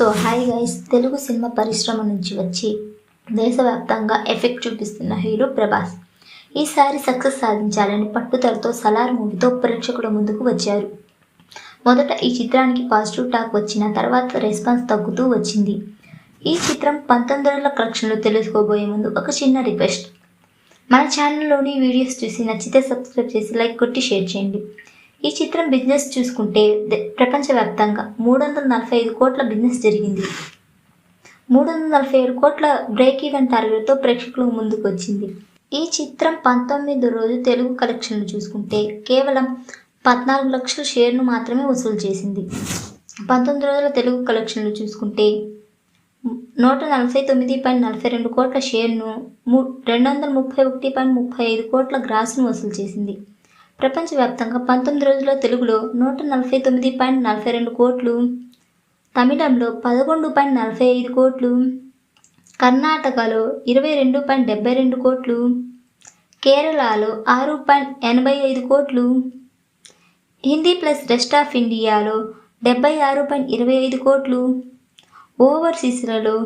So hi guys, Telugu cinema పరిశ్రమ నుంచి వచ్చి దేశవ్యాప్తంగా ఎఫెక్ట్ చూపిస్తున్న హీరో ప్రభాస్ ఈసారి సక్సెస్ సాధించాలని పట్టుదలతో సలార్ మూవీతో ప్రేక్షకుల ముందుకు వచ్చారు. మొదట ఈ చిత్రానికి పాజిటివ్ టాక్ వచ్చిన తర్వాత రెస్పాన్స్ తగ్గుతూ వచ్చింది. ఈ చిత్రం 1900 కలెక్షన్లు తెలుసుకోబోయే ముందు ఒక చిన్న రిక్వెస్ట్. మన ఛానల్లోని వీడియోస్ చూసి నచ్చితే సబ్స్క్రైబ్ చేసి లైక్ కొట్టి షేర్ చేయండి. ఈ చిత్రం బిజినెస్ చూసుకుంటే ప్రపంచవ్యాప్తంగా 345 కోట్ల బిజినెస్ జరిగింది. 347 కోట్ల బ్రేక్ ఈవెన్ టార్గెట్తో ప్రేక్షకుల ముందుకు వచ్చింది. ఈ చిత్రం 19 రోజు తెలుగు కలెక్షన్లు చూసుకుంటే కేవలం 14 లక్షల షేర్ను మాత్రమే వసూలు చేసింది. 19 రోజుల తెలుగు కలెక్షన్లు చూసుకుంటే 149.42 కోట్ల షేర్ను 231.35 కోట్ల గ్రాస్ను వసూలు చేసింది. ప్రపంచవ్యాప్తంగా 19 రోజుల తెలుగులో 149.42 కోట్లు, తమిళంలో 11.45 కోట్లు, కర్ణాటకలో 22.72 కోట్లు, కేరళలో 6.85 కోట్లు, హిందీ ప్లస్ రెస్ట్ ఆఫ్ ఇండియాలో 76.25 కోట్లు, ఓవర్సీస్లలో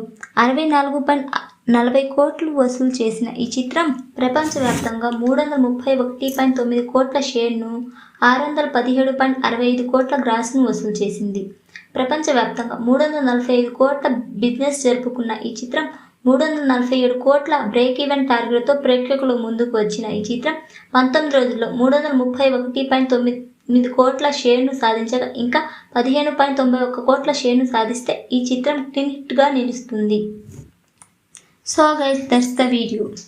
64.40 కోట్లు వసూలు చేసిన ఈ చిత్రం ప్రపంచవ్యాప్తంగా 331.9 కోట్ల షేర్ను 617.65 కోట్ల గ్రాస్ను వసూలు చేసింది. ప్రపంచవ్యాప్తంగా 345 కోట్ల బిజినెస్ జరుపుకున్న ఈ చిత్రం 347 కోట్ల బ్రేక్ ఈవెన్ టార్గెట్తో ప్రేక్షకుల ముందుకు వచ్చిన ఈ చిత్రం 19 రోజుల్లో 331.9 కోట్ల షేర్ను సాధించగా ఇంకా 15.91 కోట్ల షేర్ను సాధిస్తే ఈ చిత్రం హిట్గా నిలుస్తుంది. So guys, that's the video.